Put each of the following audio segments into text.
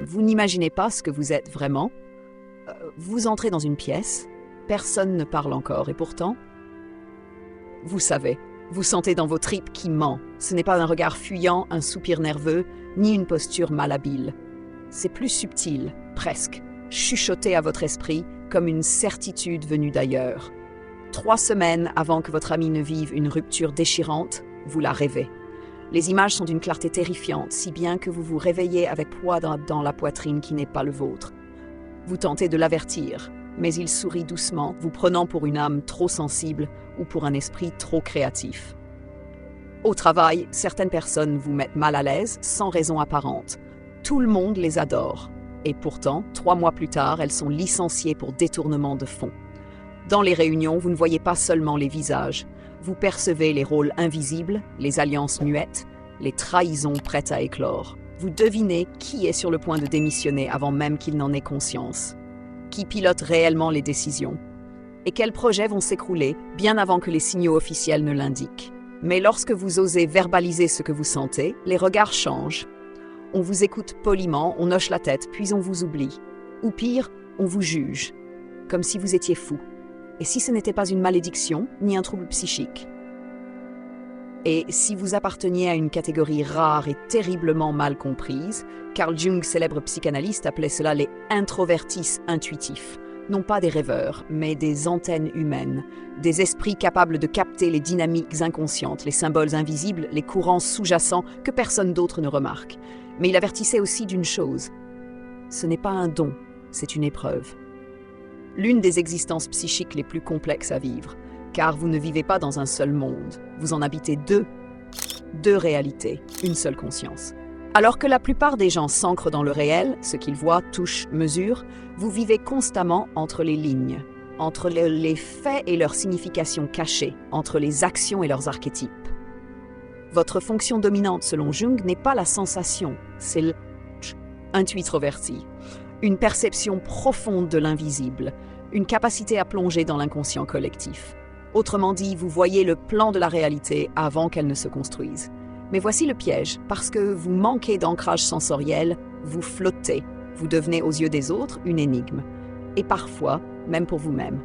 Vous n'imaginez pas ce que vous êtes vraiment. Vous entrez dans une pièce, personne ne parle encore et pourtant, vous savez, vous sentez dans vos tripes qui ment. Ce n'est pas un regard fuyant, un soupir nerveux, ni une posture malhabile. C'est plus subtil, presque, chuchoté à votre esprit comme une certitude venue d'ailleurs. 3 semaines avant que votre ami ne vive une rupture déchirante, vous la rêvez. Les images sont d'une clarté terrifiante, si bien que vous vous réveillez avec poids dans la poitrine qui n'est pas le vôtre. Vous tentez de l'avertir, mais il sourit doucement, vous prenant pour une âme trop sensible ou pour un esprit trop créatif. Au travail, certaines personnes vous mettent mal à l'aise sans raison apparente. Tout le monde les adore. Et pourtant, 3 mois plus tard, elles sont licenciées pour détournement de fonds. Dans les réunions, vous ne voyez pas seulement les visages. Vous percevez les rôles invisibles, les alliances muettes, les trahisons prêtes à éclore. Vous devinez qui est sur le point de démissionner avant même qu'il n'en ait conscience. Qui pilote réellement les décisions. Et quels projets vont s'écrouler bien avant que les signaux officiels ne l'indiquent. Mais lorsque vous osez verbaliser ce que vous sentez, les regards changent. On vous écoute poliment, on hoche la tête, puis on vous oublie. Ou pire, on vous juge, comme si vous étiez fou. Et si ce n'était pas une malédiction, ni un trouble psychique? Et si vous apparteniez à une catégorie rare et terriblement mal comprise, Carl Jung, célèbre psychanalyste, appelait cela les introvertis intuitifs. Non pas des rêveurs, mais des antennes humaines, des esprits capables de capter les dynamiques inconscientes, les symboles invisibles, les courants sous-jacents que personne d'autre ne remarque. Mais il avertissait aussi d'une chose. Ce n'est pas un don, c'est une épreuve. L'une des existences psychiques les plus complexes à vivre, car vous ne vivez pas dans un seul monde, vous en habitez deux réalités, une seule conscience. Alors que la plupart des gens s'ancrent dans le réel, ce qu'ils voient, touchent, mesurent, vous vivez constamment entre les lignes, entre les faits et leur signification cachée, entre les actions et leurs archétypes. Votre fonction dominante, selon Jung, n'est pas la sensation, c'est l'intuitroverti, une perception profonde de l'invisible, une capacité à plonger dans l'inconscient collectif. Autrement dit, vous voyez le plan de la réalité avant qu'elle ne se construise. Mais voici le piège, parce que vous manquez d'ancrage sensoriel, vous flottez, vous devenez aux yeux des autres une énigme. Et parfois, même pour vous-même.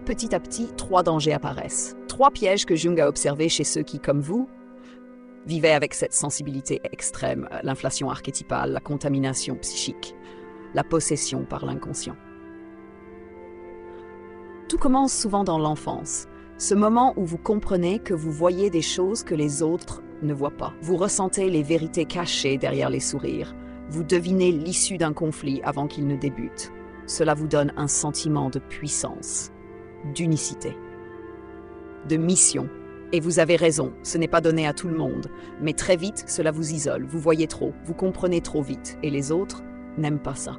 Petit à petit, 3 dangers apparaissent. 3 pièges que Jung a observés chez ceux qui, comme vous, vivaient avec cette sensibilité extrême, l'inflation archétypale, la contamination psychique, la possession par l'inconscient. Tout commence souvent dans l'enfance, ce moment où vous comprenez que vous voyez des choses que les autres ne voient pas. Vous ressentez les vérités cachées derrière les sourires. Vous devinez l'issue d'un conflit avant qu'il ne débute. Cela vous donne un sentiment de puissance, d'unicité, de mission. Et vous avez raison, ce n'est pas donné à tout le monde. Mais très vite, cela vous isole. Vous voyez trop, vous comprenez trop vite. Et les autres n'aiment pas ça.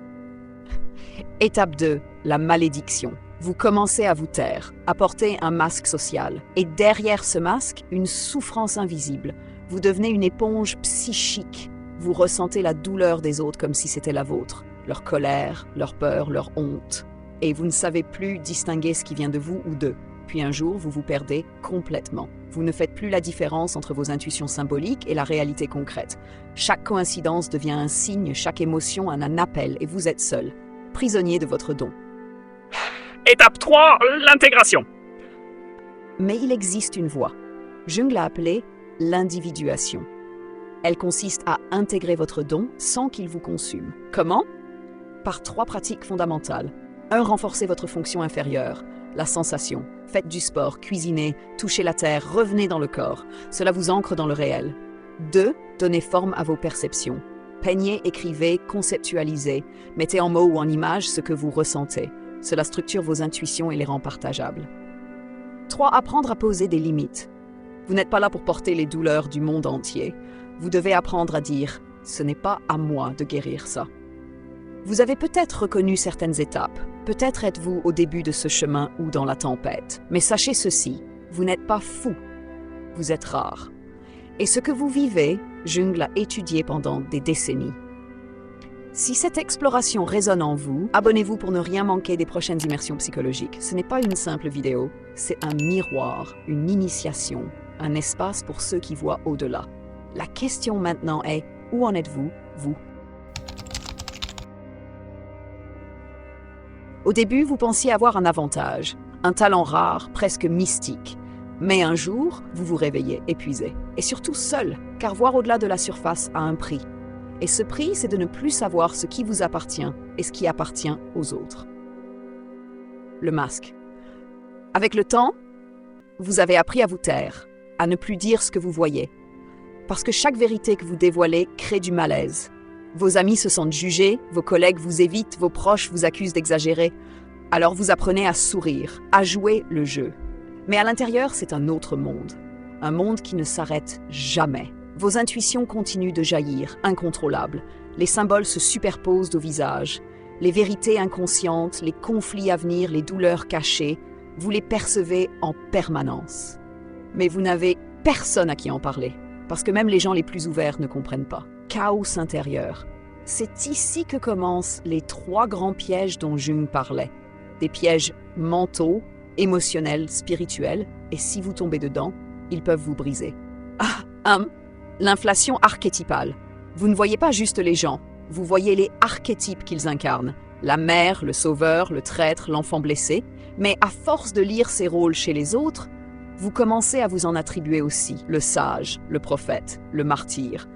Étape 2, la malédiction. Vous commencez à vous taire, à porter un masque social. Et derrière ce masque, une souffrance invisible. Vous devenez une éponge psychique. Vous ressentez la douleur des autres comme si c'était la vôtre. Leur colère, leur peur, leur honte. Et vous ne savez plus distinguer ce qui vient de vous ou d'eux. Puis un jour, vous vous perdez complètement. Vous ne faites plus la différence entre vos intuitions symboliques et la réalité concrète. Chaque coïncidence devient un signe, chaque émotion un appel, et vous êtes seul, prisonnier de votre don. Étape 3, l'intégration. Mais il existe une voie. Jung l'a appelée l'individuation. Elle consiste à intégrer votre don sans qu'il vous consume. Comment? Par 3 pratiques fondamentales. 1. Renforcez votre fonction inférieure, la sensation. Faites du sport, cuisinez, touchez la terre, revenez dans le corps. Cela vous ancre dans le réel. 2. Donnez forme à vos perceptions. Peignez, écrivez, conceptualisez. Mettez en mots ou en images ce que vous ressentez. Cela structure vos intuitions et les rend partageables. 3. Apprendre à poser des limites. Vous n'êtes pas là pour porter les douleurs du monde entier. Vous devez apprendre à dire « ce n'est pas à moi de guérir ça ». Vous avez peut-être reconnu certaines étapes. Peut-être êtes-vous au début de ce chemin ou dans la tempête. Mais sachez ceci, vous n'êtes pas fou. Vous êtes rare. Et ce que vous vivez, Jung l'a étudié pendant des décennies. Si cette exploration résonne en vous, abonnez-vous pour ne rien manquer des prochaines immersions psychologiques. Ce n'est pas une simple vidéo, c'est un miroir, une initiation, un espace pour ceux qui voient au-delà. La question maintenant est, où en êtes-vous, vous? Au début, vous pensiez avoir un avantage, un talent rare, presque mystique. Mais un jour, vous vous réveillez épuisé, et surtout seul, car voir au-delà de la surface a un prix. Et ce prix, c'est de ne plus savoir ce qui vous appartient et ce qui appartient aux autres. Le masque. Avec le temps, vous avez appris à vous taire, à ne plus dire ce que vous voyez. Parce que chaque vérité que vous dévoilez crée du malaise. Vos amis se sentent jugés, vos collègues vous évitent, vos proches vous accusent d'exagérer. Alors vous apprenez à sourire, à jouer le jeu. Mais à l'intérieur, c'est un autre monde. Un monde qui ne s'arrête jamais. Vos intuitions continuent de jaillir, incontrôlables. Les symboles se superposent au visage. Les vérités inconscientes, les conflits à venir, les douleurs cachées, vous les percevez en permanence. Mais vous n'avez personne à qui en parler, parce que même les gens les plus ouverts ne comprennent pas. Chaos intérieur. C'est ici que commencent les 3 grands pièges dont Jung parlait. Des pièges mentaux, émotionnels, spirituels, et si vous tombez dedans, ils peuvent vous briser. L'inflation archétypale. Vous ne voyez pas juste les gens, vous voyez les archétypes qu'ils incarnent. La mère, le sauveur, le traître, l'enfant blessé. Mais à force de lire ces rôles chez les autres, vous commencez à vous en attribuer aussi. Le sage, le prophète, le martyr.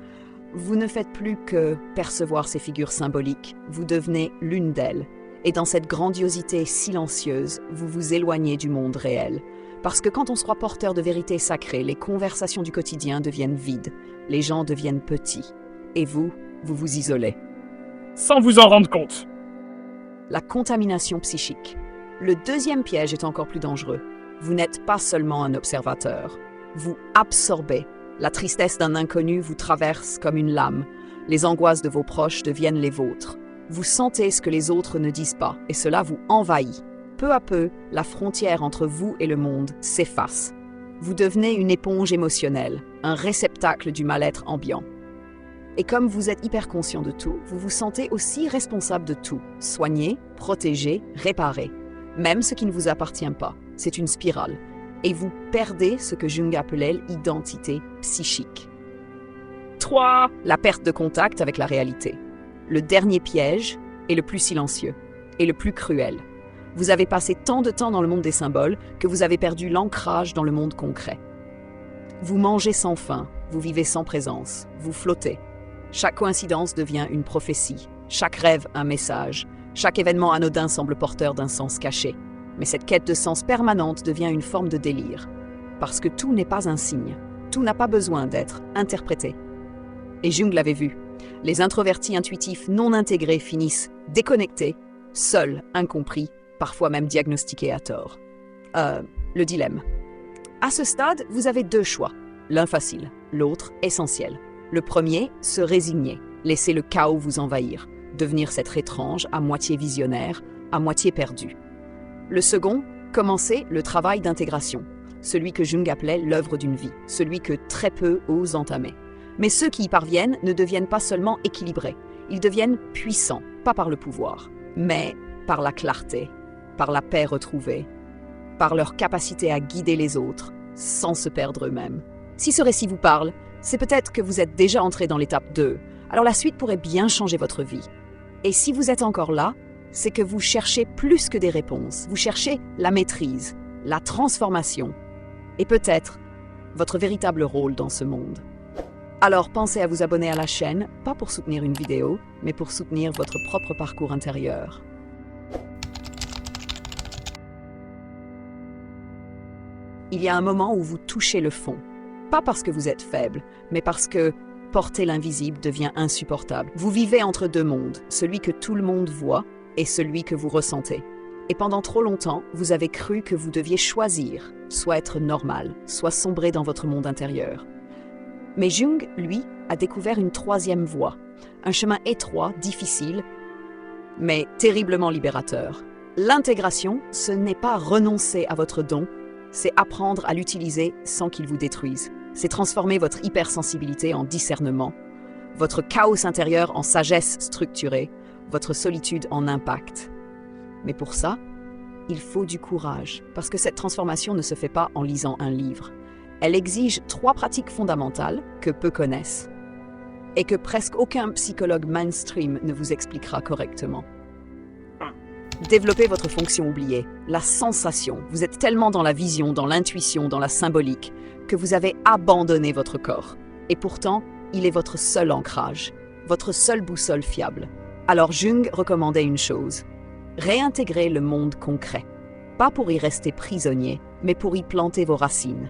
Vous ne faites plus que percevoir ces figures symboliques, vous devenez l'une d'elles. Et dans cette grandiosité silencieuse, vous vous éloignez du monde réel. Parce que quand on sera porteur de vérités sacrées, les conversations du quotidien deviennent vides, les gens deviennent petits. Et vous vous isolez. Sans vous en rendre compte. La contamination psychique. Le deuxième piège est encore plus dangereux. Vous n'êtes pas seulement un observateur. Vous absorbez. La tristesse d'un inconnu vous traverse comme une lame. Les angoisses de vos proches deviennent les vôtres. Vous sentez ce que les autres ne disent pas, et cela vous envahit. Peu à peu, la frontière entre vous et le monde s'efface. Vous devenez une éponge émotionnelle, un réceptacle du mal-être ambiant. Et comme vous êtes hyper conscient de tout, vous vous sentez aussi responsable de tout. Soigner, protéger, réparer. Même ce qui ne vous appartient pas. C'est une spirale. Et vous perdez ce que Jung appelait l'identité psychique. 3. La perte de contact avec la réalité. Le dernier piège est le plus silencieux et le plus cruel. Vous avez passé tant de temps dans le monde des symboles que vous avez perdu l'ancrage dans le monde concret. Vous mangez sans faim, vous vivez sans présence, vous flottez. Chaque coïncidence devient une prophétie, chaque rêve un message, chaque événement anodin semble porteur d'un sens caché. Mais cette quête de sens permanente devient une forme de délire. Parce que tout n'est pas un signe, tout n'a pas besoin d'être interprété. Et Jung l'avait vu. Les introvertis intuitifs non intégrés finissent déconnectés, seuls, incompris, parfois même diagnostiqués à tort. Le dilemme. À ce stade, vous avez 2 choix. L'un facile, l'autre essentiel. Le premier, se résigner, laisser le chaos vous envahir, devenir cet étrange à moitié visionnaire, à moitié perdu. Le second, commencer le travail d'intégration, celui que Jung appelait l'œuvre d'une vie, celui que très peu osent entamer. Mais ceux qui y parviennent ne deviennent pas seulement équilibrés, ils deviennent puissants, pas par le pouvoir, mais par la clarté, par la paix retrouvée, par leur capacité à guider les autres, sans se perdre eux-mêmes. Si ce récit vous parle, c'est peut-être que vous êtes déjà entré dans l'étape 2, alors la suite pourrait bien changer votre vie. Et si vous êtes encore là, c'est que vous cherchez plus que des réponses, vous cherchez la maîtrise, la transformation, et peut-être votre véritable rôle dans ce monde. Alors pensez à vous abonner à la chaîne, pas pour soutenir une vidéo, mais pour soutenir votre propre parcours intérieur. Il y a un moment où vous touchez le fond. Pas parce que vous êtes faible, mais parce que porter l'invisible devient insupportable. Vous vivez entre 2 mondes, celui que tout le monde voit et celui que vous ressentez. Et pendant trop longtemps, vous avez cru que vous deviez choisir, soit être normal, soit sombrer dans votre monde intérieur. Mais Jung, lui, a découvert une 3e voie, un chemin étroit, difficile, mais terriblement libérateur. L'intégration, ce n'est pas renoncer à votre don, c'est apprendre à l'utiliser sans qu'il vous détruise. C'est transformer votre hypersensibilité en discernement, votre chaos intérieur en sagesse structurée, votre solitude en impact. Mais pour ça, il faut du courage, parce que cette transformation ne se fait pas en lisant un livre. Elle exige 3 pratiques fondamentales que peu connaissent et que presque aucun psychologue mainstream ne vous expliquera correctement. Développez votre fonction oubliée, la sensation. Vous êtes tellement dans la vision, dans l'intuition, dans la symbolique, que vous avez abandonné votre corps. Et pourtant, il est votre seul ancrage, votre seule boussole fiable. Alors Jung recommandait une chose, réintégrer le monde concret. Pas pour y rester prisonnier, mais pour y planter vos racines.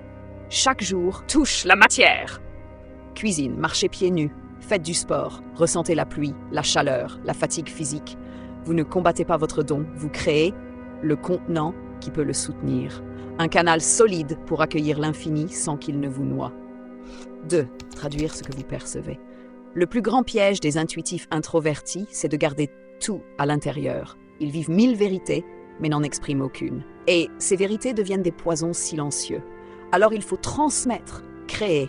Chaque jour, Touche la matière. cuisine, marchez pieds nus, faites du sport, ressentez la pluie, la chaleur, la fatigue physique. Vous ne combattez pas votre don, vous créez le contenant qui peut le soutenir. Un canal solide pour accueillir l'infini sans qu'il ne vous noie. 2. Traduire ce que vous percevez. Le plus grand piège des intuitifs introvertis, c'est de garder tout à l'intérieur. Ils vivent 1000 vérités, mais n'en expriment aucune. Et ces vérités deviennent des poisons silencieux. Alors il faut transmettre, créer,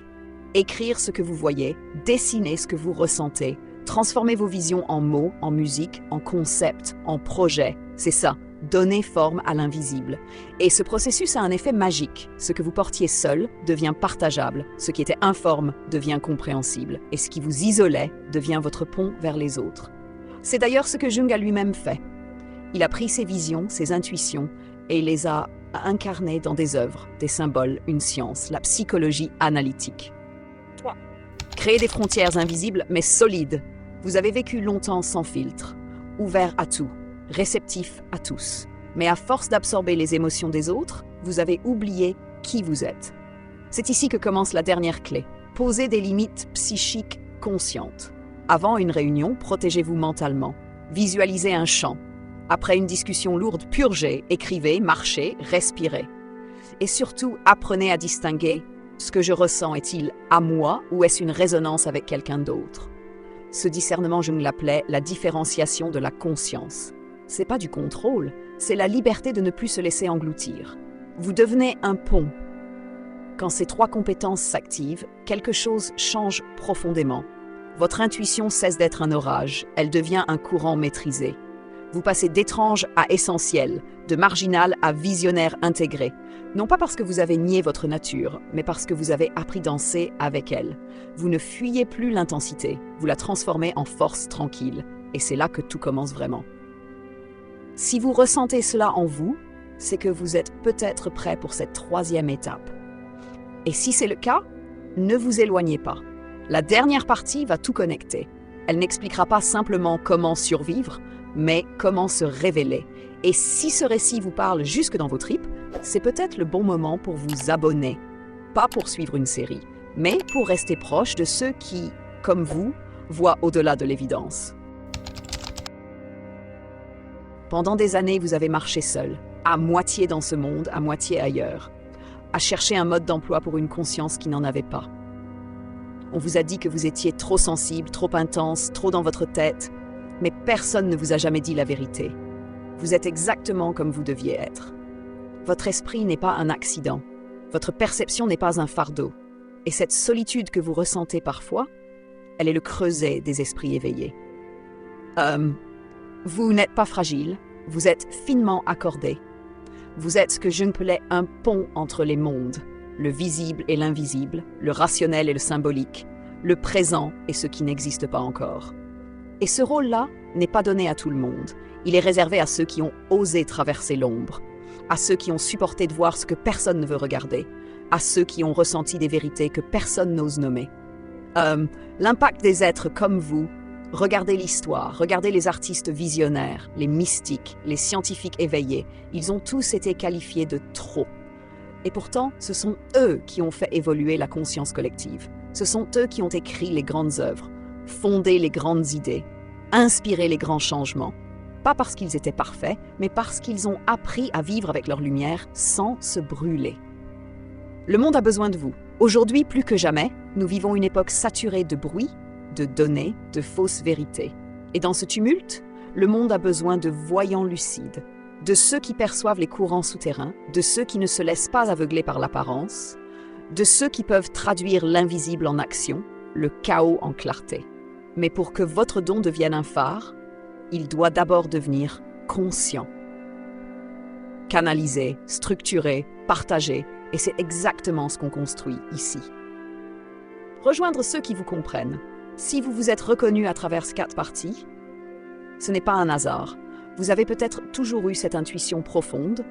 écrire ce que vous voyez, dessiner ce que vous ressentez, transformer vos visions en mots, en musique, en concepts, en projets. C'est ça, donner forme à l'invisible. Et ce processus a un effet magique. Ce que vous portiez seul devient partageable, ce qui était informe devient compréhensible, et ce qui vous isolait devient votre pont vers les autres. C'est d'ailleurs ce que Jung a lui-même fait. Il a pris ses visions, ses intuitions, et il les a incarnées dans des œuvres, des symboles, une science, la psychologie analytique. 3. Créer des frontières invisibles mais solides. Vous avez vécu longtemps sans filtre, ouvert à tout, réceptif à tous. Mais à force d'absorber les émotions des autres, vous avez oublié qui vous êtes. C'est ici que commence la dernière clé. Posez des limites psychiques conscientes. Avant une réunion, protégez-vous mentalement. Visualisez un chant. Après une discussion lourde, purgez, écrivez, marchez, respirez. Et surtout, apprenez à distinguer ce que je ressens. Est-il à moi ou est-ce une résonance avec quelqu'un d'autre? Ce discernement, je l'appelais la différenciation de la conscience. C'est pas du contrôle, c'est la liberté de ne plus se laisser engloutir. Vous devenez un pont. Quand ces 3 compétences s'activent, quelque chose change profondément. Votre intuition cesse d'être un orage, elle devient un courant maîtrisé. Vous passez d'étrange à essentiel, de marginal à visionnaire intégré. Non pas parce que vous avez nié votre nature, mais parce que vous avez appris à danser avec elle. Vous ne fuyez plus l'intensité, vous la transformez en force tranquille. Et c'est là que tout commence vraiment. Si vous ressentez cela en vous, c'est que vous êtes peut-être prêt pour cette 3e étape. Et si c'est le cas, ne vous éloignez pas. La dernière partie va tout connecter. Elle n'expliquera pas simplement comment survivre, mais comment se révéler. Et si ce récit vous parle jusque dans vos tripes, c'est peut-être le bon moment pour vous abonner. Pas pour suivre une série, mais pour rester proche de ceux qui, comme vous, voient au-delà de l'évidence. Pendant des années, vous avez marché seul, à moitié dans ce monde, à moitié ailleurs, à chercher un mode d'emploi pour une conscience qui n'en avait pas. On vous a dit que vous étiez trop sensible, trop intense, trop dans votre tête, mais personne ne vous a jamais dit la vérité. Vous êtes exactement comme vous deviez être. Votre esprit n'est pas un accident, votre perception n'est pas un fardeau, et cette solitude que vous ressentez parfois, elle est le creuset des esprits éveillés. Vous n'êtes pas fragile, vous êtes finement accordé. Vous êtes ce que Jung appelait un pont entre les mondes, le visible et l'invisible, le rationnel et le symbolique, le présent et ce qui n'existe pas encore. Et ce rôle-là n'est pas donné à tout le monde. Il est réservé à ceux qui ont osé traverser l'ombre, à ceux qui ont supporté de voir ce que personne ne veut regarder, à ceux qui ont ressenti des vérités que personne n'ose nommer. L'impact des êtres comme vous, regardez l'histoire, regardez les artistes visionnaires, les mystiques, les scientifiques éveillés, ils ont tous été qualifiés de trop. Et pourtant, ce sont eux qui ont fait évoluer la conscience collective. Ce sont eux qui ont écrit les grandes œuvres, fondé les grandes idées, inspiré les grands changements. Pas parce qu'ils étaient parfaits, mais parce qu'ils ont appris à vivre avec leur lumière sans se brûler. Le monde a besoin de vous. Aujourd'hui, plus que jamais, nous vivons une époque saturée de bruit, de données, de fausses vérités. Et dans ce tumulte, le monde a besoin de voyants lucides, de ceux qui perçoivent les courants souterrains, de ceux qui ne se laissent pas aveugler par l'apparence, de ceux qui peuvent traduire l'invisible en action, le chaos en clarté. Mais pour que votre don devienne un phare, il doit d'abord devenir conscient. Canalisé, structuré, partagé, et c'est exactement ce qu'on construit ici. Rejoindre ceux qui vous comprennent. Si vous vous êtes reconnu à travers ces 4 parties, ce n'est pas un hasard. Vous avez peut-être toujours eu cette intuition profonde.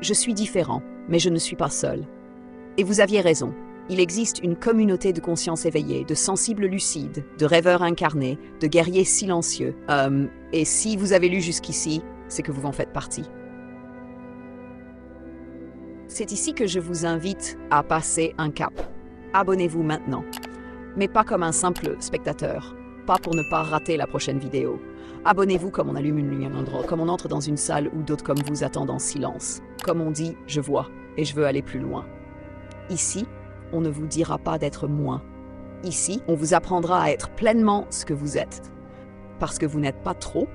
Je suis différent, mais je ne suis pas seul. Et vous aviez raison. Il existe une communauté de conscience éveillée, de sensibles lucides, de rêveurs incarnés, de guerriers silencieux. Et si vous avez lu jusqu'ici, c'est que vous en faites partie. C'est ici que je vous invite à passer un cap. Abonnez-vous maintenant. Mais pas comme un simple spectateur. Pas pour ne pas rater la prochaine vidéo. Abonnez-vous comme on allume une lumière, comme on entre dans une salle où d'autres comme vous attendent en silence. Comme on dit, je vois et je veux aller plus loin. Ici, on ne vous dira pas d'être moins. Ici, on vous apprendra à être pleinement ce que vous êtes. Parce que vous n'êtes pas trop,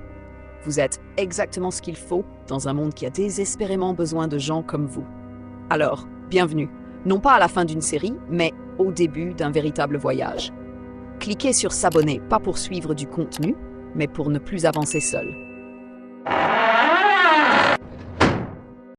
vous êtes exactement ce qu'il faut dans un monde qui a désespérément besoin de gens comme vous. Alors, bienvenue, non pas à la fin d'une série, mais au début d'un véritable voyage. Cliquez sur s'abonner, pas pour suivre du contenu, mais pour ne plus avancer seul.